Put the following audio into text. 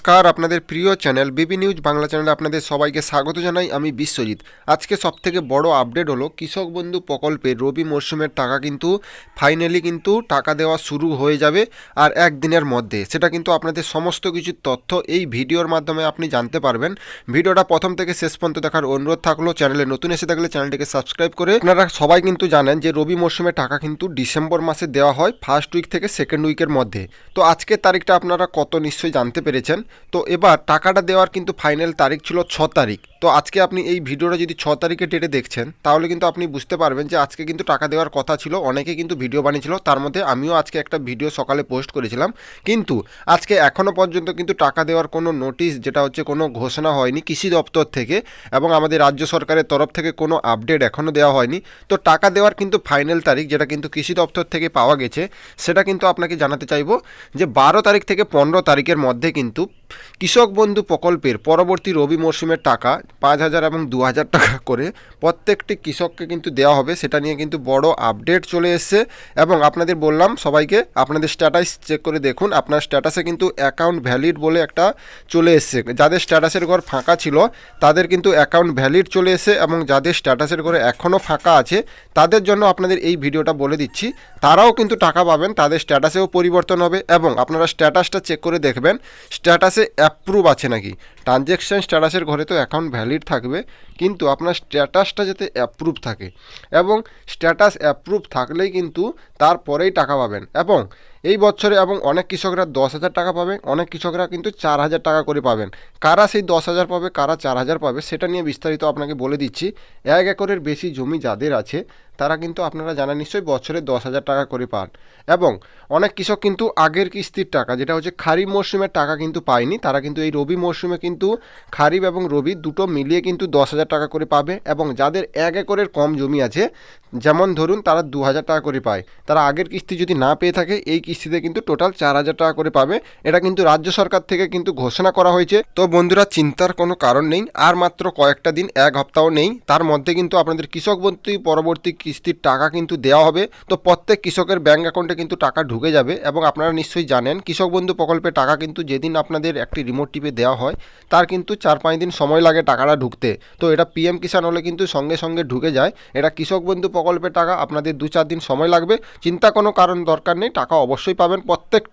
নমস্কার, আপনাদের প্রিয় চ্যানেল বিবি নিউজ বাংলা চ্যানেলে আপনাদের সবাইকে স্বাগত জানাই। আমি বিশ্বজিৎ। আজকে সবথেকে বড় আপডেট হলো কৃষক বন্ধু প্রকল্পে রবি মরশুমের টাকা কিন্তু ফাইনালি কিন্তু টাকা দেওয়া শুরু হয়ে যাবে আর একদিনের মধ্যে। সেটা কিন্তু আপনাদের সমস্ত কিছু তথ্য এই ভিডিওর মাধ্যমে আপনি জানতে পারবেন। ভিডিওটা প্রথম থেকে শেষ পর্যন্ত দেখার অনুরোধ থাকলো। চ্যানেলে নতুন এসে থাকলে চ্যানেলটিকে সাবস্ক্রাইব করে আপনারা সবাই কিন্তু জানেন যে রবি মরশুমের টাকা কিন্তু ডিসেম্বর মাসে দেওয়া হয় ফার্স্ট উইক থেকে সেকেন্ড উইকের মধ্যে। তো আজকের তারিখটা আপনারা কত নিশ্চয়ই জানতে পেরেছেন। তো এবার টাকাটা দেওয়ার কিন্তু ফাইনাল তারিখ ছিল 6 তারিখ। তো আজকে আপনি এই ভিডিওটা যদি 6 তারিখে ডেটে দেখছেন তাহলে কিন্তু আপনি বুঝতে পারবেন যে আজকে কিন্তু টাকা দেওয়ার কথা ছিল। অনেকে কিন্তু ভিডিও বানিয়েছিল, তার মধ্যে আমিও আজকে একটা ভিডিও সকালে পোস্ট করেছিলাম। কিন্তু আজকে এখনও পর্যন্ত কিন্তু টাকা দেওয়ার কোনো নোটিশ, যেটা হচ্ছে কোনো ঘোষণা হয়নি কৃষি দপ্তর থেকে, এবং আমাদের রাজ্য সরকারের তরফ থেকে কোনো আপডেট এখনও দেওয়া হয়নি। তো টাকা দেওয়ার কিন্তু ফাইনাল তারিখ, যেটা কিন্তু কৃষি দপ্তর থেকে পাওয়া গেছে, সেটা কিন্তু আপনাকে জানাতে চাইবো যে 12 তারিখ থেকে 15 তারিখের মধ্যে কিন্তু কৃষক বন্ধু প্রকল্পের পরবর্তী রবি মরশুমের টাকা 5,000 এবং 2,000 টাকা করে প্রত্যেকটি কৃষককে কিন্তু দেওয়া হবে। সেটা নিয়ে কিন্তু বড় আপডেট চলে এসেছে। এবং আপনাদের বললাম সবাইকে আপনাদের স্ট্যাটাস চেক করে দেখুন। আপনার স্ট্যাটাসে কিন্তু অ্যাকাউন্ট ভ্যালিড বলে একটা চলে এসছে। যাদের স্ট্যাটাসের ঘর ফাঁকা ছিল তাদের কিন্তু অ্যাকাউন্ট ভ্যালিড চলে এসে, এবং যাদের স্ট্যাটাসের ঘরে এখনও ফাঁকা আছে তাদের জন্য আপনাদের এই ভিডিওটা বলে দিচ্ছি, তারাও কিন্তু টাকা পাবেন। তাদের স্ট্যাটাসেও পরিবর্তন হবে এবং আপনারা স্ট্যাটাসটা চেক করে দেখবেন স্ট্যাটাসে অ্যাপ্রুভ আছে নাকি। ট্রানজ্যাকশান স্ট্যাটাসের ঘরে তো অ্যাকাউন্ট ভ্যালিড থাকবে, কিন্তু আপনার স্ট্যাটাসটা যাতে অ্যাপ্রুভ থাকে, এবং স্ট্যাটাস অ্যাপ্রুভ থাকলেই কিন্তু তারপরেই টাকা পাবেন। এবং এই বছরে এবং অনেক কৃষকরা 10,000 টাকা পাবে, অনেক কৃষকরা কিন্তু 4,000 টাকা করে পাবেন। কারা সেই 10,000 পাবে, কারা 4,000 পাবে, সেটা নিয়ে বিস্তারিত আপনাকে বলে দিচ্ছি। 1 একরের বেশি জমি যাদের আছে তারা কিন্তু আপনারা জানেন নিশ্চয়ই বছরে 10,000 টাকা করে পান। এবং অনেক কৃষক কিন্তু আগের কিস্তির টাকা, যেটা হচ্ছে খারিফ মরশুমের টাকা কিন্তু পায়নি, তারা কিন্তু এই রবি মরশুমে কিন্তু খারিফ এবং রবি দুটো মিলিয়ে কিন্তু 10,000 টাকা করে পাবে। এবং যাদের 1 একরের কম জমি আছে, যেমন ধরুন তারা 2,000 টাকা করে পায়, তারা আগের কিস্তি যদি না পেয়ে থাকে এই কিস্তিতে কিন্তু টোটাল 4,000 টাকা করে পাবে। এটা কিন্তু রাজ্য সরকার থেকে কিন্তু ঘোষণা করা হয়েছে। তো বন্ধুরা, চিন্তার কোনো কারণ নেই, আর মাত্র কয়েকটা দিন, 1 সপ্তাহ নেই, তার মধ্যে কিন্তু আপনাদের কৃষক বন্ধু পরবর্তী কিস্তির টাকা কিন্তু দেওয়া হবে। তো প্রত্যেক কৃষকের ব্যাঙ্ক অ্যাকাউন্টে কিন্তু টাকা ঢুকে যাবে। এবং আপনারা নিশ্চয়ই জানেন কৃষক বন্ধু প্রকল্পে টাকা কিন্তু যেদিন আপনাদের একটি রিমোট টিপে দেওয়া হয় তার কিন্তু 4-5 দিন সময় লাগে টাকাটা ঢুকতে। তো এটা পিএম কিষাণ হলে কিন্তু সঙ্গে সঙ্গে ঢুকে যায়। এটা কৃষক বন্ধু প্রকল্পের টাকা, আপনাদের 2-4 দিন সময় লাগবে। চিন্তা কোনো কারণ দরকার নেই, টাকা অবশ্যই পাবেন প্রত্যেকটি